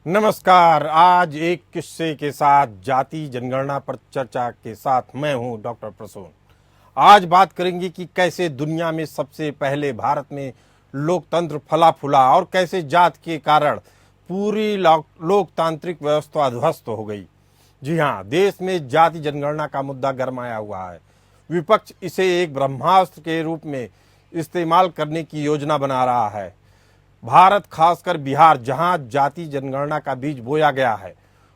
नमस्कार। आज एक किस्से के साथ जाति जनगणना पर चर्चा के साथ मैं हूं डॉक्टर प्रसून। आज बात करेंगे कि कैसे दुनिया में सबसे पहले भारत में लोकतंत्र फला फूला और कैसे जात के कारण पूरी लोकतांत्रिक व्यवस्था ध्वस्त हो गई। जी हाँ, देश में जाति जनगणना का मुद्दा गरमाया हुआ है। विपक्ष इसे एक ब्रह्मास्त्र के रूप में इस्तेमाल करने की योजना बना रहा है। भारत, खासकर बिहार, जहां जाति जनगणना का बीज बोया गया है,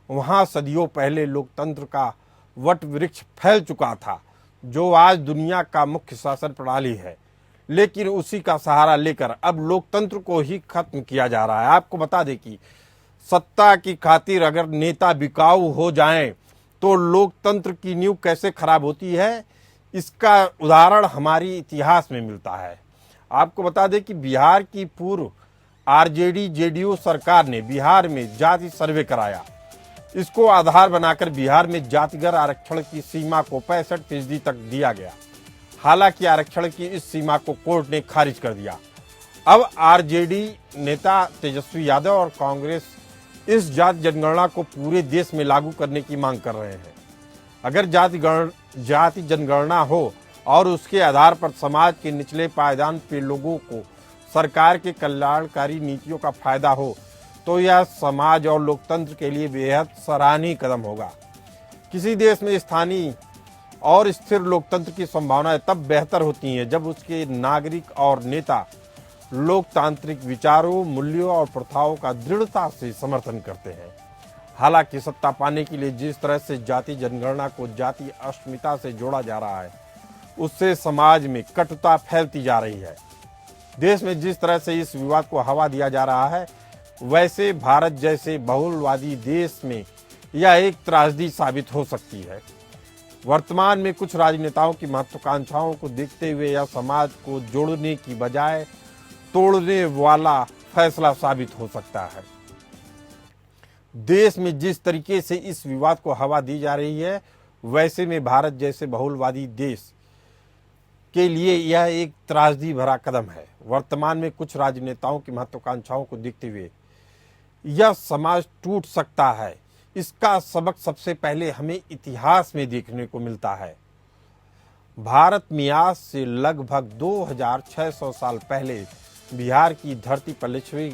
वहां सदियों पहले लोकतंत्र का वट वृक्ष फैल चुका था, जो आज दुनिया का मुख्य शासन प्रणाली है। लेकिन उसी का सहारा लेकर अब लोकतंत्र को ही खत्म किया जा रहा है। आपको बता दें कि सत्ता की खातिर अगर नेता बिकाऊ हो जाएं, तो लोकतंत्र की नींव कैसे खराब होती है, इसका उदाहरण हमारी इतिहास में मिलता है। आपको बता दें कि बिहार की पूर्व आरजेडी जेडीयू सरकार ने बिहार में जाति सर्वे कराया। इसको आधार बनाकर बिहार में जातिगत आरक्षण की सीमा को 65% तक दिया गया। हालांकि आरक्षण की इस सीमा को कोर्ट ने खारिज कर दिया। अब आरजेडी नेता तेजस्वी यादव और कांग्रेस इस जाति जनगणना को पूरे देश में लागू करने की मांग कर रहे हैं। अगर जाति जनगणना हो और उसके आधार पर समाज के निचले पायदान पे लोगों को सरकार के कल्याणकारी नीतियों का फायदा हो, तो यह समाज और लोकतंत्र के लिए बेहद सराहनीय कदम होगा। किसी देश में स्थानीय और स्थिर लोकतंत्र की संभावनाएं तब बेहतर होती हैं जब उसके नागरिक और नेता लोकतांत्रिक विचारों, मूल्यों और प्रथाओं का दृढ़ता से समर्थन करते हैं। हालांकि सत्ता पाने के लिए जिस तरह से जाति जनगणना को जाति अस्मिता से जोड़ा जा रहा है, उससे समाज में कटुता फैलती जा रही है। देश में जिस तरह से इस विवाद को हवा दिया जा रहा है, वैसे भारत जैसे बहुलवादी देश में यह एक त्रासदी साबित हो सकती है। वर्तमान में कुछ राजनेताओं की महत्वाकांक्षाओं को देखते हुए यह समाज को जोड़ने की बजाय तोड़ने वाला फैसला साबित हो सकता है। देश में जिस तरीके से इस विवाद को हवा दी जा रही है, वैसे में भारत जैसे बहुलवादी देश के लिए यह एक त्रासदी भरा कदम है। वर्तमान में कुछ राजनेताओं की महत्वाकांक्षाओं को देखते हुए यह समाज टूट सकता है। इसका सबक सबसे पहले हमें इतिहास में देखने को मिलता है। भारत में आज से लगभग 2600 साल पहले बिहार की धरती पर लिच्छवी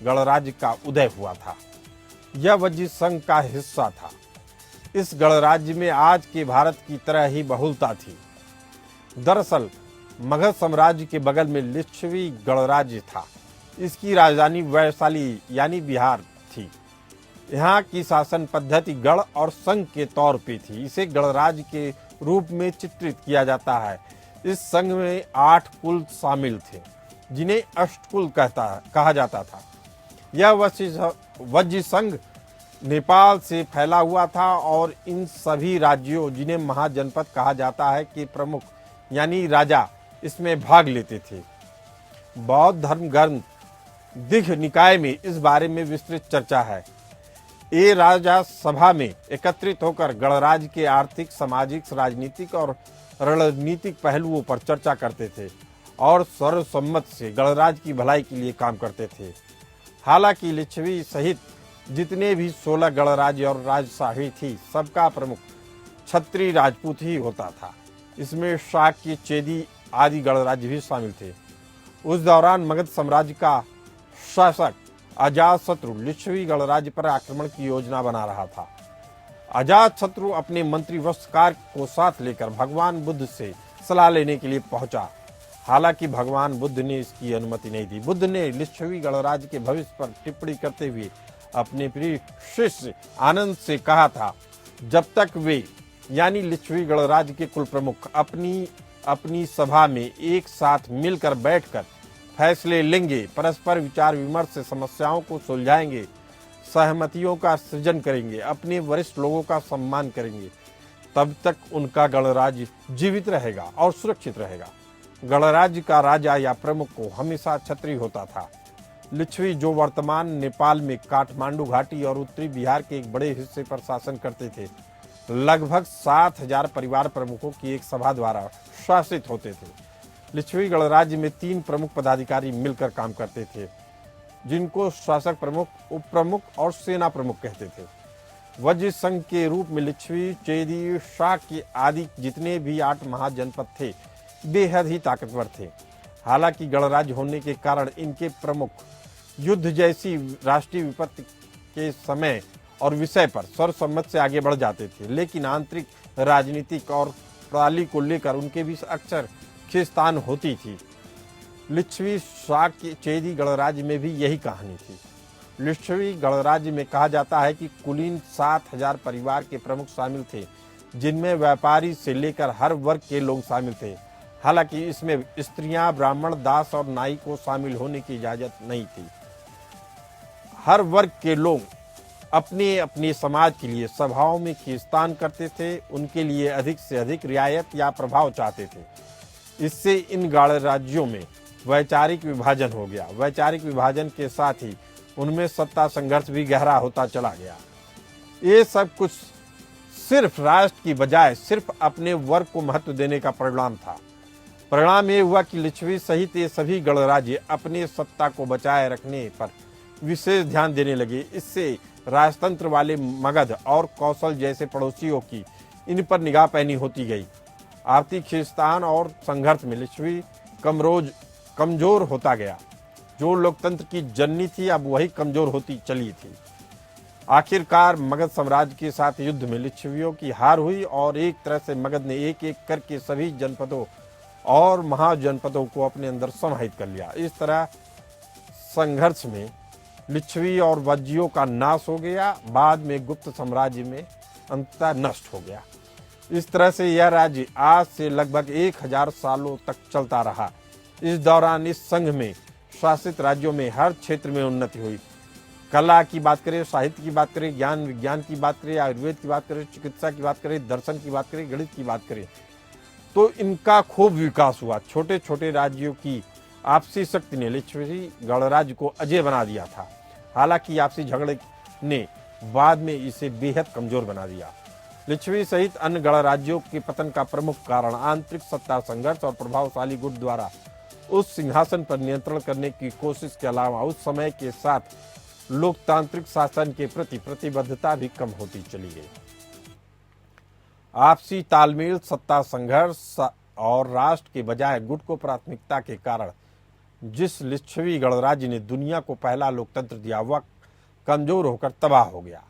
गणराज्य का उदय हुआ था। यह वज्जी संघ का हिस्सा था। इस गणराज्य में आज के भारत की तरह ही बहुलता थी। दरअसल मगध साम्राज्य के बगल में लिच्छवी गणराज्य था। इसकी राजधानी वैशाली यानी बिहार थी। यहाँ की शासन पद्धति गण और संघ के तौर पे थी। इसे गणराज्य के रूप में चित्रित किया जाता है। इस संघ में 8 कुल शामिल थे, जिन्हें अष्टकुल कहा जाता था। यह वज्जी संघ नेपाल से फैला हुआ था और इन सभी राज्यों, जिन्हें महाजनपद कहा जाता है, के प्रमुख यानी राजा इसमें भाग लेते थे। बौद्ध धर्म ग्रंथ दिघ निकाय में इस बारे में विस्तृत चर्चा है। ये राजा सभा में एकत्रित होकर गणराज्य के आर्थिक, सामाजिक, राजनीतिक और रणनीतिक पहलुओं पर चर्चा करते थे और सर्वसम्मत से गणराज्य की भलाई के लिए काम करते थे। हालांकि लिच्छवी सहित जितने भी 16 गणराज्य और राजशाही थी, सबका प्रमुख क्षत्रिय राजपूत ही होता था। इसमें शाक्य, चेदी आदि गणराज्य भी शामिल थे। उस दौरान मगध साम्राज्य का शासक अजातशत्रु लिच्छवी गणराज्य पर आक्रमण की योजना बना रहा था। अजातशत्रु अपने मंत्री वत्सकार को साथ लेकर भगवान बुद्ध से सलाह लेने के लिए पहुंचा। हालांकि भगवान बुद्ध ने इसकी अनुमति नहीं दी। बुद्ध ने लिच्छवी गणराज्य के भविष्य पर टिप्पणी करते हुए अपने प्रिय शिष्य आनंद से कहा था, जब तक वे यानी लिच्छवी गणराज्य के कुल प्रमुख अपनी सभा में एक साथ मिलकर बैठकर फैसले लेंगे, परस्पर विचार विमर्श से समस्याओं को सुलझाएंगे, सहमतियों का सृजन करेंगे, अपने वरिष्ठ लोगों का सम्मान करेंगे, तब तक उनका गणराज्य जीवित रहेगा और सुरक्षित रहेगा। गणराज्य का राजा या प्रमुख को हमेशा क्षत्रिय होता था। लिच्छवी, जो वर्तमान नेपाल में काठमांडू घाटी और उत्तरी बिहार के एक बड़े हिस्से पर शासन करते थे, लगभग 7000 परिवार प्रमुखों की एक सभा द्वारा शासित होते थे। लिच्छवी गणराज्य में 3 प्रमुख पदाधिकारी मिलकर काम करते थे। जिनको शासक प्रमुख, उप प्रमुख और सेना प्रमुख कहते थे। वज्र संघ के रूप में लिच्छवी, चेदी, शाक्य आदि जितने भी 8 महाजनपद थे बेहद ही ताकतवर थे। हालांकि गणराज्य होने के कारण इनके प्रमुख युद्ध जैसी राष्ट्रीय विपत्ति के समय और विषय पर सर्वसम्मत से आगे बढ़ जाते थे, लेकिन आंतरिक राजनीतिक और प्रणाली को लेकर उनके बीच अक्सर खींचतान होती थी। लिच्छवी, शाक्य, चेदी गणराज्य में भी यही कहानी थी। लिच्छवी गणराज्य में कहा जाता है कि कुलीन 7000 परिवार के प्रमुख शामिल थे, जिनमें व्यापारी से लेकर हर वर्ग के लोग शामिल थे। हालांकि इसमें स्त्रियां, ब्राह्मण, दास और नाई को शामिल होने की इजाजत नहीं थी। हर वर्ग के लोग अपने अपने समाज के लिए सभाओं में खींचतान करते थे, उनके लिए अधिक से अधिक रियायत या प्रभाव चाहते थे। इससे इन गणराज्यों में वैचारिक विभाजन हो गया। वैचारिक विभाजन के साथ ही उनमें सत्ता संघर्ष भी गहरा होता चला गया। ये सब कुछ सिर्फ राष्ट्र की बजाय सिर्फ अपने वर्ग को महत्व देने का परिणाम था। परिणाम ये हुआ कि लिच्छवी सहित ये सभी गणराज्य अपने सत्ता को बचाए रखने पर विशेष ध्यान देने लगे। इससे राजतंत्र वाले मगध और कौशल जैसे पड़ोसियों की इन पर निगाह पैनी होती गई। आर्थिक खींचतान और संघर्ष में लिच्छवी कमजोर होता गया। जो लोकतंत्र की जननी थी अब वही कमजोर होती चली थी। आखिरकार मगध साम्राज्य के साथ युद्ध में लिच्छवियों की हार हुई और एक तरह से मगध ने एक एक करके सभी जनपदों और महाजनपदों को अपने अंदर समाहित कर लिया। इस तरह संघर्ष में लिच्छवी और वज्जियों का नाश हो गया। बाद में गुप्त साम्राज्य में अंततः नष्ट हो गया। इस तरह से यह राज्य आज से लगभग 1000 सालों तक चलता रहा। इस दौरान इस संघ में शासित राज्यों में हर क्षेत्र में उन्नति हुई। कला की बात करें, साहित्य की बात करें, ज्ञान विज्ञान की बात करें, आयुर्वेद की बात करें, चिकित्सा की बात करें, दर्शन की बात करें, गणित की बात करें, तो इनका खूब विकास हुआ। छोटे छोटे राज्यों की आपसी शक्ति ने लिच्छवी गणराज्य को अजेय बना दिया था। हालांकि आपसी झगड़े ने बाद में इसे बेहद कमजोर बना दिया। लिच्छवी सहित अन्य गणराज्यों के पतन का प्रमुख कारण आंतरिक सत्ता संघर्ष और प्रभावशाली गुट द्वारा उस सिंहासन पर नियंत्रण करने की कोशिश के अलावा उस समय के साथ लोकतांत्रिक शासन के प्रति प्रतिबद्धता भी कम होती चली गई। आपसी तालमेल, सत्ता संघर्ष और राष्ट्र के बजाय गुट को प्राथमिकता के कारण जिस लिच्छवी गणराज्य ने दुनिया को पहला लोकतंत्र दिया वह कमजोर होकर तबाह हो गया।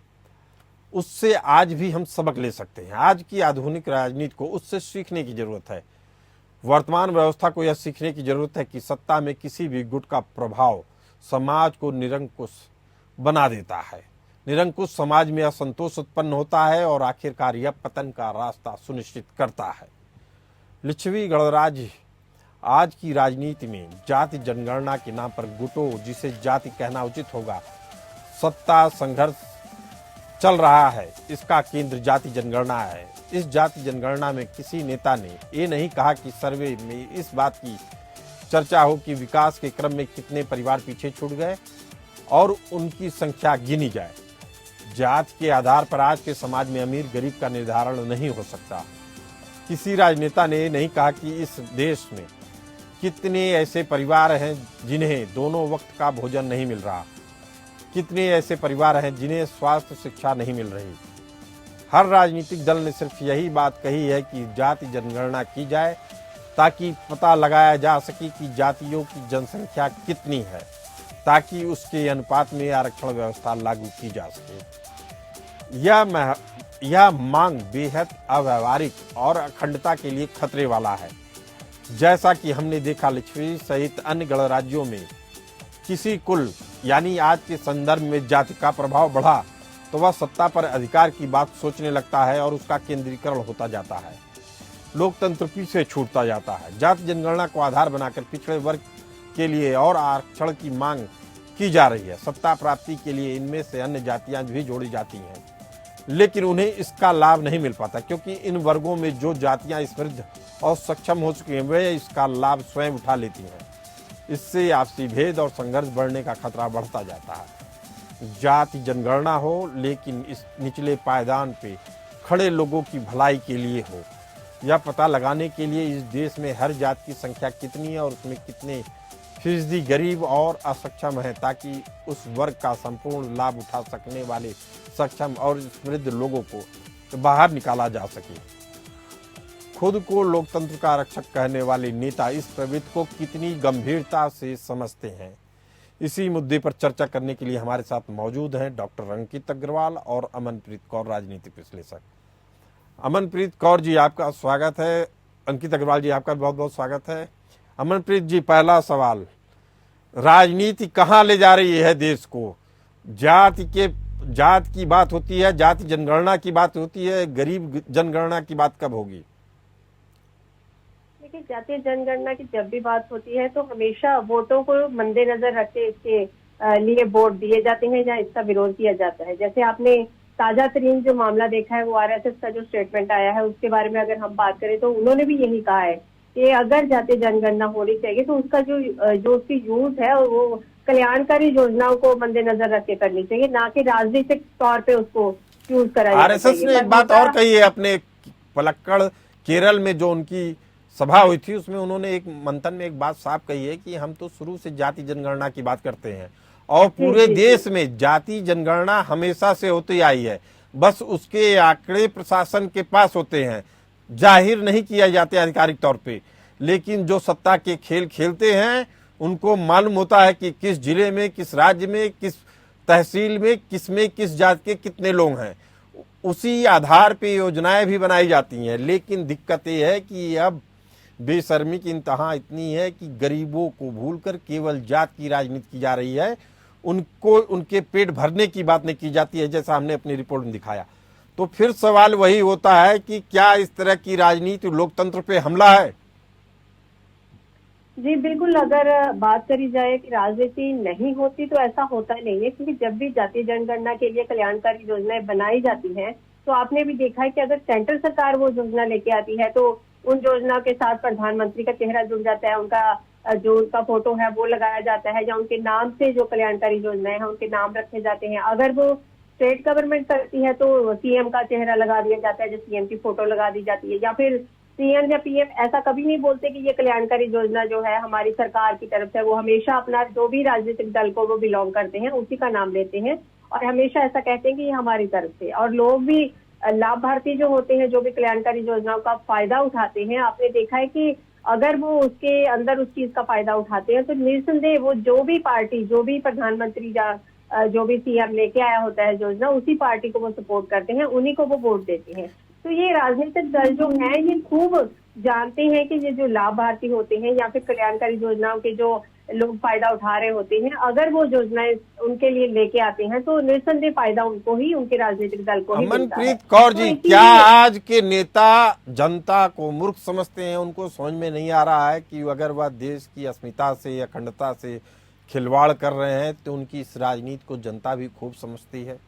उससे आज भी हम सबक ले सकते हैं। आज की आधुनिक राजनीति को उससे सीखने की जरूरत है। वर्तमान व्यवस्था को यह सीखने की जरूरत है कि सत्ता में किसी भी गुट का प्रभाव समाज को निरंकुश बना देता है। निरंकुश समाज में असंतोष उत्पन्न होता है और आखिरकार यह पतन का रास्ता सुनिश्चित करता है। लिच्छवी गणराज्य आज की राजनीति में जाति जनगणना के नाम पर गुटों, जिसे जाति कहना उचित होगा, सत्ता संघर्ष चल रहा है। इसका केंद्र जाति जनगणना है। इस जाति जनगणना में किसी नेता ने ये नहीं कहा कि सर्वे में इस बात की चर्चा हो कि विकास के क्रम में कितने परिवार पीछे छूट गए और उनकी संख्या गिनी जाए। जाति के आधार पर आज के समाज में अमीर गरीब का निर्धारण नहीं हो सकता। किसी राजनेता ने नहीं कहा कि इस देश में कितने ऐसे परिवार हैं जिन्हें दोनों वक्त का भोजन नहीं मिल रहा, कितने ऐसे परिवार हैं जिन्हें स्वास्थ्य शिक्षा नहीं मिल रही। हर राजनीतिक दल ने सिर्फ यही बात कही है कि जाति जनगणना की जाए ताकि पता लगाया जा सके कि जातियों की जनसंख्या कितनी है, ताकि उसके अनुपात में आरक्षण व्यवस्था लागू की जा सके। यह मांग बेहद अव्यावहारिक और अखंडता के लिए खतरे वाला है। जैसा कि हमने देखा, लिच्छवी सहित अन्य गणराज्यों में किसी कुल यानी आज के संदर्भ में जाति का प्रभाव बढ़ा तो वह सत्ता पर अधिकार की बात सोचने लगता है और उसका केंद्रीकरण होता जाता है। लोकतंत्र पीछे छूटता जाता है। जाति जनगणना को आधार बनाकर पिछड़े वर्ग के लिए और आरक्षण की मांग की जा रही है। सत्ता प्राप्ति के लिए इनमें से अन्य जातियां भी जोड़ी जाती हैं, लेकिन उन्हें इसका लाभ नहीं मिल पाता, क्योंकि इन वर्गों में जो जातियां समृद्ध और सक्षम हो चुकी हैं वे इसका लाभ स्वयं उठा लेती हैं। इससे आपसी भेद और संघर्ष बढ़ने का खतरा बढ़ता जाता है। जाति जनगणना हो, लेकिन इस निचले पायदान पे खड़े लोगों की भलाई के लिए हो। यह पता लगाने के लिए इस देश में हर जाति की संख्या कितनी है और उसमें कितने फीसदी गरीब और असक्षम है, ताकि उस वर्ग का संपूर्ण लाभ उठा सकने वाले सक्षम और समृद्ध लोगों को बाहर निकाला जा सके। खुद को लोकतंत्र का रक्षक कहने वाले नेता इस प्रवृत्ति को कितनी गंभीरता से समझते हैं, इसी मुद्दे पर चर्चा करने के लिए हमारे साथ मौजूद हैं डॉक्टर अंकित अग्रवाल और अमनप्रीत कौर, राजनीतिक विश्लेषक। अमनप्रीत कौर जी, आपका स्वागत है। अंकित अग्रवाल जी, आपका बहुत बहुत स्वागत है। अमनप्रीत जी, पहला सवाल, राजनीति कहाँ ले जा रही है देश को? जात की बात होती है, जाति जनगणना की बात होती है, गरीब जनगणना की बात कब होगी? देखिए, जातीय जनगणना की जब भी बात होती है तो हमेशा वोटों को मद्देनजर रखते इसके लिए वोट दिए जाते हैं या इसका विरोध किया जाता है। जैसे आपने ताजा तरीन जो मामला देखा है, वो आरएसएस का जो स्टेटमेंट आया है, उसके बारे में अगर हम बात करें तो उन्होंने भी यही कहा है कि अगर जातीय जनगणना होनी चाहिए तो उसका जो उसकी यूज है वो कल्याणकारी योजनाओं को मद्देनजर रख के करनी चाहिए, ना कि राजनीतिक तौर पे उसको यूज करा जाना चाहिए। आरएसएस ने एक बात और कही है अपने पलक्कड़ केरल में जो उनकी सभा हुई थी, उसमें उन्होंने एक मंथन में एक बात साफ कही है कि हम तो शुरू से जाति जनगणना की बात करते हैं और पूरे देश में जाति जनगणना हमेशा से होती आई है, बस उसके आंकड़े प्रशासन के पास होते हैं, जाहिर नहीं किया जाते आधिकारिक तौर पे, लेकिन जो सत्ता के खेल खेलते हैं उनको मालूम होता है कि किस जिले में, किस राज्य में, किस तहसील में, किस जात के कितने लोग हैं, उसी आधार पे योजनाएं भी बनाई जाती हैं। लेकिन दिक्कत यह है कि अब बेशर्मी की इंतहा इतनी है कि गरीबों को भूलकर केवल जात की राजनीति की जा रही है, उनको उनके पेट भरने की बात नहीं की जाती है, जैसा हमने अपनी रिपोर्ट में दिखाया। तो फिर सवाल वही होता है कि क्या इस तरह की राजनीति लोकतंत्र पे हमला है? जी बिल्कुल, अगर बात करी जाए कि राजनीति नहीं होती तो ऐसा होता नहीं है, क्योंकि जब भी जातीय जनगणना के लिए कल्याणकारी योजनाएं बनाई जाती हैं तो आपने भी देखा है कि अगर सेंट्रल सरकार वो योजना लेके आती है तो उन योजना के साथ प्रधानमंत्री का चेहरा जुड़ जाता है, उनका जो उनका फोटो है वो लगाया जाता है, या उनके नाम से जो कल्याणकारी योजनाएं हैं उनके नाम रखे जाते हैं। अगर वो स्टेट गवर्नमेंट करती है तो सीएम का चेहरा लगा दिया जाता है, जो सीएम की फोटो लगा दी जाती है, या फिर सीएम या पीएम ऐसा कभी नहीं बोलते कि ये कल्याणकारी योजना जो है हमारी सरकार की तरफ से, वो हमेशा अपना जो भी राजनीतिक दल को वो बिलोंग करते हैं उसी का नाम लेते हैं और हमेशा ऐसा कहते हैं कि ये हमारी तरफ से। और लोग भी लाभार्थी जो होते हैं, जो भी कल्याणकारी योजनाओं का फायदा उठाते हैं, आपने देखा है कि अगर वो उसके अंदर उस चीज का फायदा उठाते हैं तो निस्संदेह वो जो भी पार्टी, जो भी प्रधानमंत्री या जो भी सीएम लेके आया होता है योजना, उसी पार्टी को वो सपोर्ट करते हैं, उन्हीं को वो वोट देते हैं। तो ये राजनीतिक दल जो हैं ये खूब जानते हैं कि ये जो लाभार्थी होते हैं या फिर कल्याणकारी योजनाओं के जो लोग फायदा उठा रहे होते हैं, अगर वो योजनाएं उनके लिए लेके आते हैं तो निस्संदेह फायदा उनको ही, उनके राजनीतिक दल को ही मिलता है। अमनप्रीत कौर जी, क्या आज के नेता जनता को मूर्ख समझते हैं? उनको समझ में नहीं आ रहा है कि अगर वह देश की अस्मिता से, अखंडता से खिलवाड़ कर रहे हैं तो उनकी इस राजनीति को जनता भी खूब समझती है?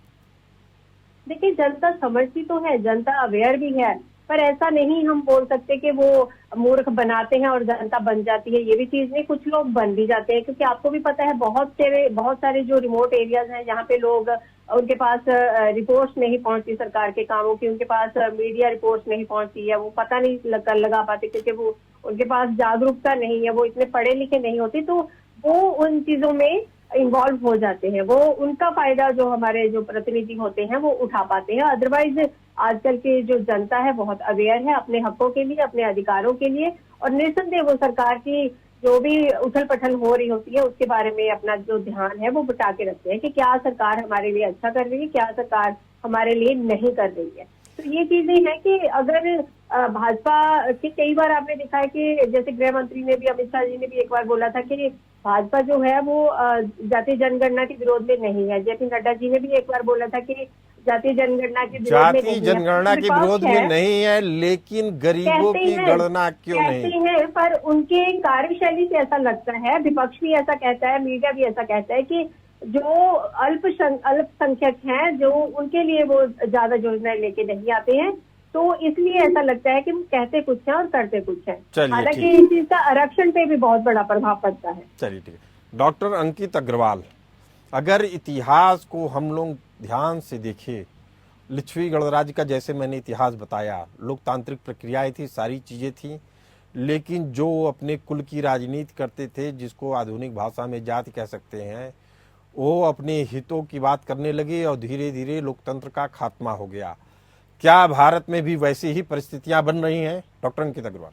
देखिए, जनता समझती तो है, जनता अवेयर भी है, पर ऐसा नहीं हम बोल सकते कि वो मूर्ख बनाते हैं और जनता बन जाती है, ये भी चीज नहीं। कुछ लोग बन भी जाते हैं, क्योंकि आपको भी पता है बहुत सारे जो रिमोट एरियाज हैं जहाँ पे लोग, उनके पास रिपोर्ट्स नहीं पहुंचती सरकार के कामों की, उनके पास मीडिया रिपोर्ट्स नहीं पहुंचती है, वो पता नहीं लगा पाते क्योंकि वो उनके पास जागरूकता नहीं है, वो इतने पढ़े लिखे नहीं होते, तो वो उन चीजों में इन्वॉल्व हो जाते हैं, वो उनका फायदा जो हमारे जो प्रतिनिधि होते हैं वो उठा पाते हैं। अदरवाइज आजकल की जो जनता है बहुत अवेयर है अपने हकों के लिए, अपने अधिकारों के लिए, और निस्संदेह वो सरकार की जो भी उथल पथल हो रही होती है उसके बारे में अपना जो ध्यान है वो बटा के रखते हैं कि क्या सरकार हमारे लिए अच्छा कर रही है, क्या सरकार हमारे लिए नहीं कर रही है। तो ये चीजें हैं कि अगर भाजपा के, कई बार आपने देखा है कि जैसे गृह मंत्री ने भी, अमित शाह जी ने भी एक बार बोला था कि भाजपा जो है वो जातीय जनगणना के विरोध में नहीं है। जेपी नड्डा जी ने भी एक बार बोला था कि जातीय जनगणना के विरोध में नहीं है, जातीय जनगणना के विरोध में नहीं है, लेकिन गरीबों की गणना क्यों नहीं है? पर उनके कार्यशैली से ऐसा लगता है, विपक्ष भी ऐसा कहता है, मीडिया भी ऐसा कहता है कि जो अल्पसंख्यक हैं, जो उनके लिए वो ज्यादा योजनाएं लेके नहीं आते हैं, तो इसलिए ऐसा लगता है कि वो कहते कुछ है और करते कुछ है। हालांकि इस चीज का आरक्षण पे भी बहुत बड़ा प्रभाव पड़ता है। चलिए ठीक है। डॉक्टर अंकित अग्रवाल, अगर इतिहास को हम लोग ध्यान से देखें, लिच्छवी गणराज्य का जैसे मैंने इतिहास बताया, लोकतांत्रिक प्रक्रियाएं थी, सारी चीजें थी, लेकिन जो अपने कुल की राजनीति करते थे, जिसको आधुनिक भाषा में जाति कह सकते हैं, वो अपने हितों की बात करने लगे और धीरे धीरे लोकतंत्र का खात्मा हो गया। क्या भारत में भी वैसी ही परिस्थितियां बन रही हैं, डॉक्टर अंकित अग्रवाल?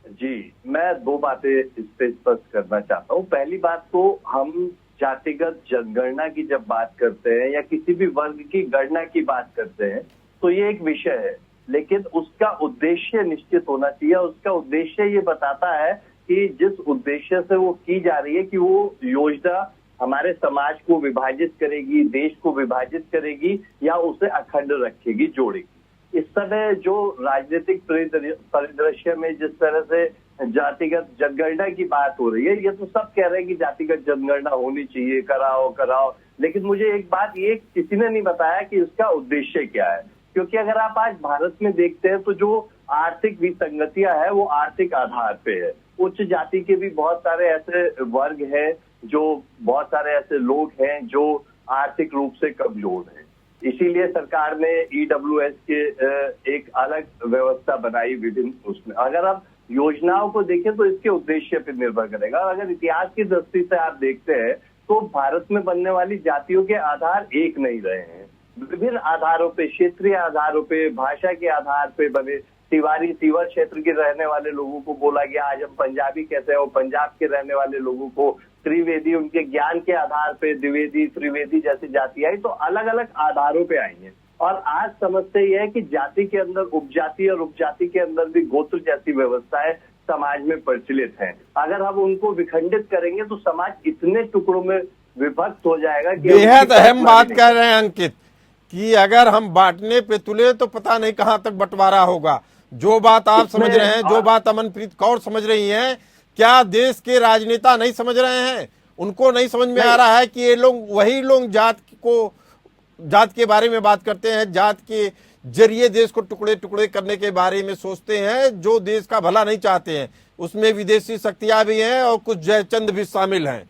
जी, मैं दो बातें इस पे स्पष्ट करना चाहता हूँ। पहली बात तो हम जातिगत जनगणना की जब बात करते हैं या किसी भी वर्ग की गणना की बात करते हैं तो ये एक विषय है, लेकिन उसका उद्देश्य निश्चित होना चाहिए। उसका उद्देश्य ये बताता है कि जिस उद्देश्य से वो की जा रही है कि वो योजना हमारे समाज को विभाजित करेगी, देश को विभाजित करेगी या उसे अखंड रखेगी, जोड़ेगी। इस समय जो राजनीतिक परिदृश्य में जिस तरह से जातिगत जनगणना की बात हो रही है, ये तो सब कह रहे हैं कि जातिगत जनगणना होनी चाहिए, कराओ कराओ, लेकिन मुझे एक बात ये किसी ने नहीं बताया कि इसका उद्देश्य क्या है। क्योंकि अगर आप आज भारत में देखते हैं तो जो आर्थिक विसंगतियां है वो आर्थिक आधार पे है। उच्च जाति के भी बहुत सारे ऐसे वर्ग हैं, जो बहुत सारे ऐसे लोग हैं जो आर्थिक रूप से कमजोर हैं। इसीलिए सरकार ने EWS के एक अलग व्यवस्था बनाई विभिन्न उसमें। अगर आप योजनाओं को देखें तो इसके उद्देश्य पर निर्भर करेगा। और अगर इतिहास की दृष्टि से आप देखते हैं तो भारत में बनने वाली जातियों के आधार एक नहीं रहे हैं। विभिन्न आधारों पे, क्षेत्रीय आधारों पे, भाषा के आधार पे बने। तिवारी तिवर क्षेत्र के रहने वाले लोगों को बोला गया आज हम पंजाबी कहते हैं, और पंजाब के रहने वाले लोगों को त्रिवेदी, उनके ज्ञान के आधार पे द्विवेदी, त्रिवेदी जैसी जाति आई। तो अलग अलग आधारों पे आई हैं। और आज समस्या यह है कि जाति के अंदर उपजाति और उपजाति के अंदर भी गोत्र जैसी व्यवस्थाएं समाज में प्रचलित हैं। अगर हम उनको विखंडित करेंगे तो समाज इतने टुकड़ों में विभक्त हो जाएगा कि बेहद अहम बात कह रहे हैं अंकित, कि अगर हम बांटने पे तुले तो पता नहीं कहां तक बंटवारा होगा। जो बात आप समझ रहे हैं, जो बात अमनप्रीत कौर समझ रही हैं, क्या देश के राजनेता नहीं समझ रहे हैं? उनको नहीं समझ में आ रहा है कि ये लोग, वही लोग जात के बारे में बात करते हैं, जात के जरिए देश को टुकड़े टुकड़े करने के बारे में सोचते हैं, जो देश का भला नहीं चाहते हैं। उसमें विदेशी शक्तियां भी हैं और कुछ जयचंद भी शामिल हैं।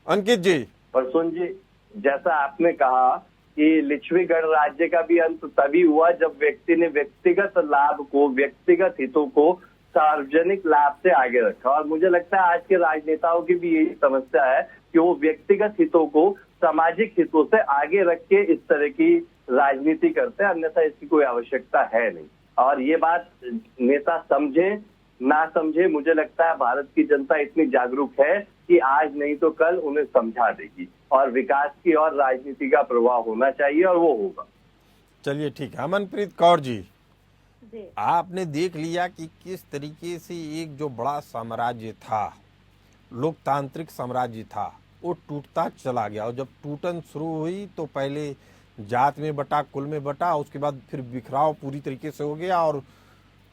अंकित जी, परसों जी, जैसा आपने कहा कि लिच्छवी गणराज्य का भी अंत तभी हुआ जब व्यक्ति ने व्यक्तिगत लाभ को, व्यक्तिगत हितों को सार्वजनिक लाभ से आगे रखा। और मुझे लगता है आज के राजनेताओं की भी यही समस्या है कि वो व्यक्तिगत हितों को सामाजिक हितों से आगे रख के इस तरह की राजनीति करते हैं, अन्यथा इसकी कोई आवश्यकता है नहीं। और ये बात नेता समझे ना समझे, मुझे लगता है भारत की जनता इतनी जागरूक है कि आज नहीं तो कल उन्हें समझा देगी और विकास की और राजनीति का प्रभाव होना चाहिए और वो होगा। चलिए ठीक है। अमनप्रीत कौर जी, आपने देख लिया कि किस तरीके से एक जो बड़ा साम्राज्य था, लोकतांत्रिक साम्राज्य था, वो टूटता चला गया। और जब टूटन शुरू हुई तो पहले जात में बटा, कुल में बटा, उसके बाद फिर बिखराव पूरी तरीके से हो गया और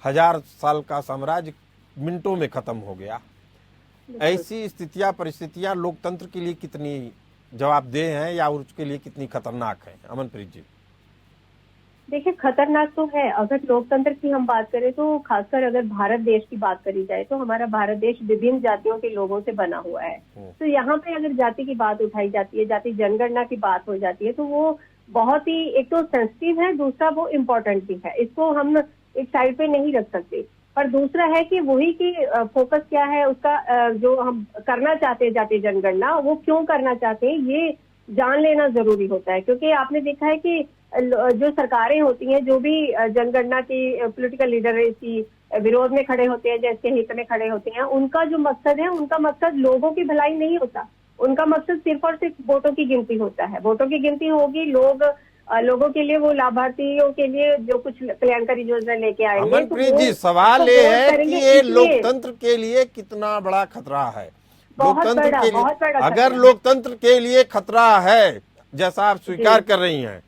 1000 साल का साम्राज्य मिनटों में खत्म हो गया। ऐसी स्थितियां, परिस्थितियां लोकतंत्र के लिए कितनी जवाबदेह हैं या उसके लिए कितनी खतरनाक है? अमनप्रीत जी, देखिए खतरनाक तो है। अगर लोकतंत्र की हम बात करें तो खासकर अगर भारत देश की बात करी जाए तो हमारा भारत देश विभिन्न जातियों के लोगों से बना हुआ है। तो यहाँ पे अगर जाति की बात उठाई जाती है, जाति जनगणना की बात हो जाती है, तो वो बहुत ही, एक तो सेंसिटिव है, दूसरा वो इम्पोर्टेंट भी है। इसको हम एक साइड पे नहीं रख सकते। पर दूसरा है कि वही की फोकस क्या है उसका, जो हम करना चाहते हैं जाति जनगणना, वो क्यों करना चाहते हैं ये जान लेना जरूरी होता है। क्योंकि आपने देखा है कि जो सरकारें होती हैं, जो भी जनगणना की पॉलिटिकल लीडर इसकी विरोध में खड़े होते हैं, जिसके हित में खड़े होते हैं, उनका जो मकसद है, उनका मकसद लोगों की भलाई नहीं होता। उनका मकसद सिर्फ और सिर्फ वोटों की गिनती होता है। वोटों की गिनती होगी, लोगों के लिए, वो लाभार्थियों के लिए जो कुछ कल्याणकारी योजना लेके आएंगे। अमनप्रीत जी, सवाल ये है कि ये लोकतंत्र के लिए कितना बड़ा खतरा है? लोकतंत्र के लिए, अगर लोकतंत्र के लिए खतरा है, जैसा आप स्वीकार कर रही हैं,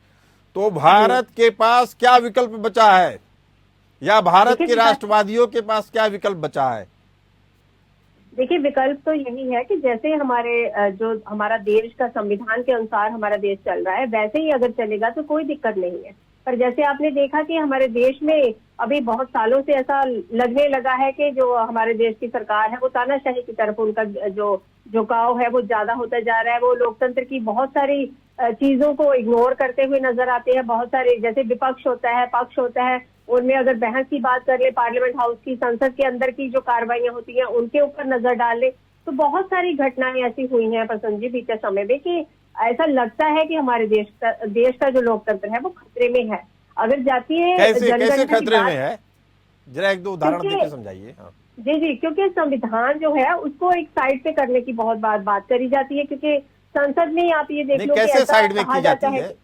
तो भारत के पास क्या विकल्प बचा है, या भारत के राष्ट्रवादियों के पास क्या विकल्प बचा है? देखिए विकल्प तो यही है कि जैसे जो हमारा देश का संविधान के अनुसार हमारा देश चल रहा है, वैसे ही अगर चलेगा तो कोई दिक्कत नहीं है। पर जैसे आपने देखा कि हमारे देश में अभी बहुत सालों से ऐसा लगने लगा है कि जो हमारे देश की सरकार है वो तानाशाही की तरफ उनका जो झुकाव है वो ज्यादा होता जा रहा है। वो लोकतंत्र की बहुत सारी चीजों को इग्नोर करते हुए नजर आते हैं। बहुत सारे, जैसे विपक्ष होता है, पक्ष होता है, उनमें अगर बहस की बात कर ले, पार्लियामेंट हाउस की, संसद के अंदर की जो कार्रवाइयां होती हैं उनके ऊपर नजर डाल ले, तो बहुत सारी घटनाएं ऐसी हुई हैं प्रसन्न जी बीते समय में कि ऐसा लगता है कि हमारे देश का जो लोकतंत्र है वो खतरे में है। अगर जातीय कैसे जनगणना की खतरे बात- में है, जरा एक दो उदाहरण क्योंकि- देके समझाइए। हाँ। जी, क्योंकि संविधान जो है उसको एक साइड पे करने की बहुत बात करी जाती है, क्योंकि संसद में आप ये देख नहीं, लो कि कैसे ऐसा साइड में कहा की जाता जाती है है?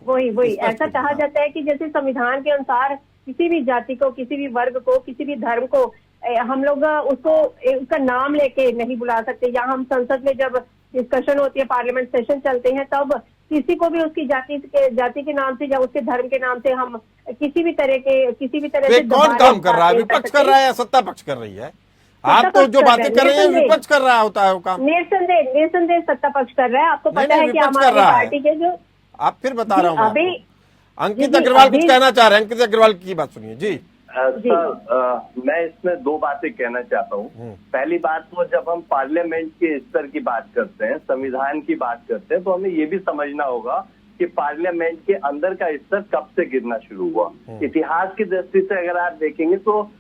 वही स्पष्ट ऐसा कीजिए। कहा हाँ। जाता है कि जैसे संविधान के अनुसार किसी भी जाति को, किसी भी वर्ग को, किसी भी धर्म को हम लोग उसका नाम लेके नहीं बुला सकते, या हम संसद में जब डिस्कशन होती है, पार्लियामेंट सेशन चलते हैं, तब किसी को भी उसकी जाति के नाम से या उसके धर्म के नाम से हम किसी भी तरह तो से ये कौन दोबारा काम कर रहा है? बात नहीं कर विपक्ष कर सकते। रहा है या सत्ता पक्ष कर रही है? आप तो पक्ष जो कर बातें रहे हैं, कर रहे हैं निसंदेह। विपक्ष कर रहा होता है वो काम। निसंदेह सत्ता पक्ष कर रहा है। आपको नहीं, पता नहीं, है कि विपक्ष कर हमारी रहा है। पार्टी के जो आप फिर बता जी, रहा हूँ मैं अभी- आपको। अंकित जी, अग्रवाल कुछ अभी- कहना चाह रहे हैं। अंकित अग्रवाल की बात सुनिए जी। सर, मैं इसमें दो बातें कहना चाहता हूँ। पहली बात तो जब हम पार्लियामेंट के स्तर की बात करते हैं, संविधान की बात करते हैं, तो हमें ये भी समझना होगा कि पार्लियामेंट के अंदर का स्तर कब से गिरना शुरू हुआ। इतिहास की दृष्टि से अगर आप देखेंगे तो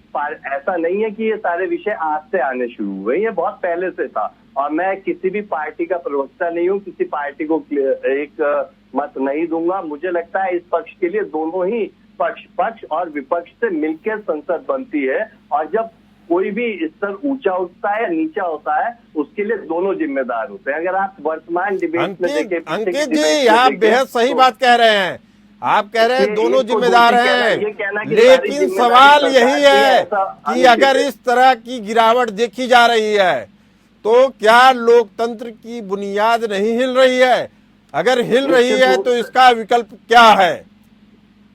ऐसा नहीं है कि ये सारे विषय आज से आने शुरू हुए, ये बहुत पहले से था। और मैं किसी भी पार्टी का प्रवक्ता नहीं हूँ, किसी पार्टी को एक मत नहीं दूंगा। मुझे लगता है इस पक्ष के लिए दोनों ही पक्ष और विपक्ष से मिलकर संसद बनती है, और जब कोई भी स्तर ऊंचा उठता है या नीचा होता है उसके लिए दोनों जिम्मेदार होते हैं। अगर आप वर्तमान डिबेट में देखें, अंकित जी आप बेहद सही बात कह रहे हैं। आप कह रहे हैं दोनों जिम्मेदार हैं, लेकिन सवाल यही है कि अगर इस तरह की गिरावट देखी जा रही है तो क्या लोकतंत्र की बुनियाद नहीं हिल रही है? अगर हिल रही है तो इसका विकल्प क्या है?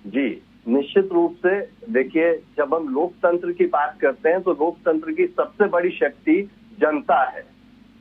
जी, निश्चित रूप से देखिए, जब हम लोकतंत्र की बात करते हैं तो लोकतंत्र की सबसे बड़ी शक्ति जनता है,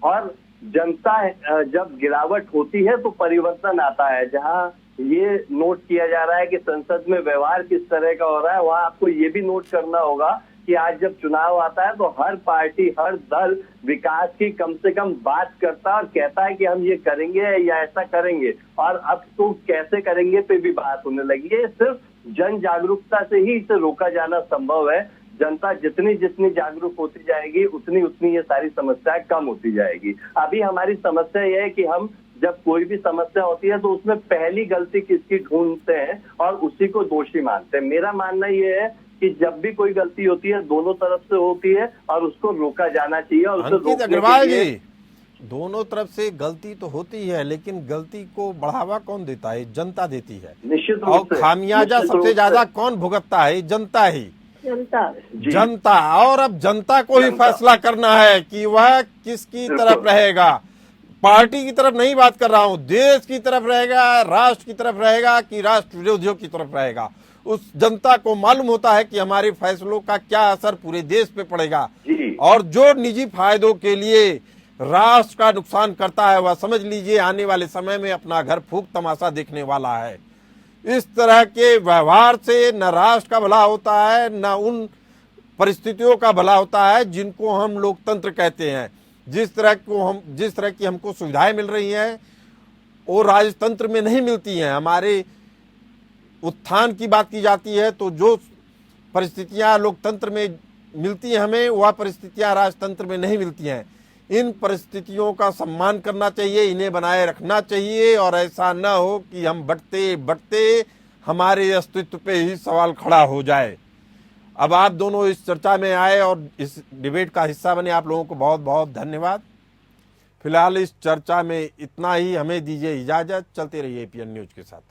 और जनता जब गिरावट होती है तो परिवर्तन आता है। जहां ये नोट किया जा रहा है कि संसद में व्यवहार किस तरह का हो रहा है, वहां आपको ये भी नोट करना होगा कि आज जब चुनाव आता है तो हर पार्टी, हर दल विकास की कम से कम बात करता है और कहता है कि हम ये करेंगे या ऐसा करेंगे, और अब तो कैसे करेंगे पे भी बात होने लगी है। सिर्फ जन जागरूकता से ही इसे रोका जाना संभव है। जनता जितनी जागरूक होती जाएगी उतनी ये सारी समस्याएं कम होती जाएगी। अभी हमारी समस्या यह है कि हम जब कोई भी समस्या होती है तो उसमें पहली गलती किसकी ढूंढते हैं और उसी को दोषी मानते हैं। मेरा मानना ये है कि जब भी कोई गलती होती है दोनों तरफ से होती है और उसको रोका जाना चाहिए। और उसे अंकित अग्रवाल जी, दोनों तरफ से गलती तो होती है, लेकिन गलती को बढ़ावा कौन देता है? जनता देती है। निश्चित रूप और से खामियाजा सबसे ज्यादा कौन भुगतता है? जनता ही, जनता। और अब जनता को ही फैसला करना है कि वह किसकी तरफ रहेगा। पार्टी की तरफ नहीं बात कर रहा हूं, देश की तरफ रहेगा, राष्ट्र की तरफ रहेगा कि राष्ट्र विरोधियों की तरफ रहेगा। उस जनता को मालूम होता है कि हमारे फैसलों का क्या असर पूरे देश पे पड़ेगा, और जो निजी फायदों के लिए राष्ट्र का नुकसान करता है वह समझ लीजिए आने वाले समय में अपना घर फूंक तमाशा देखने वाला है। इस तरह के व्यवहार से न राष्ट्र का भला होता है, न उन परिस्थितियों का भला होता है जिनको हम लोकतंत्र कहते हैं। जिस तरह की हमको सुविधाएं मिल रही हैं वो राजतंत्र में नहीं मिलती हैं। हमारे उत्थान की बात की जाती है तो जो परिस्थितियां लोकतंत्र में मिलती हैं हमें, वह परिस्थितियां राजतंत्र में नहीं मिलती हैं। इन परिस्थितियों का सम्मान करना चाहिए, इन्हें बनाए रखना चाहिए, और ऐसा न हो कि हम बढ़ते बढ़ते हमारे अस्तित्व पे ही सवाल खड़ा हो जाए। अब आप दोनों इस चर्चा में आए और इस डिबेट का हिस्सा बने, आप लोगों को बहुत बहुत धन्यवाद। फिलहाल इस चर्चा में इतना ही, हमें दीजिए इजाजत। चलते रहिए एपीएन न्यूज के साथ।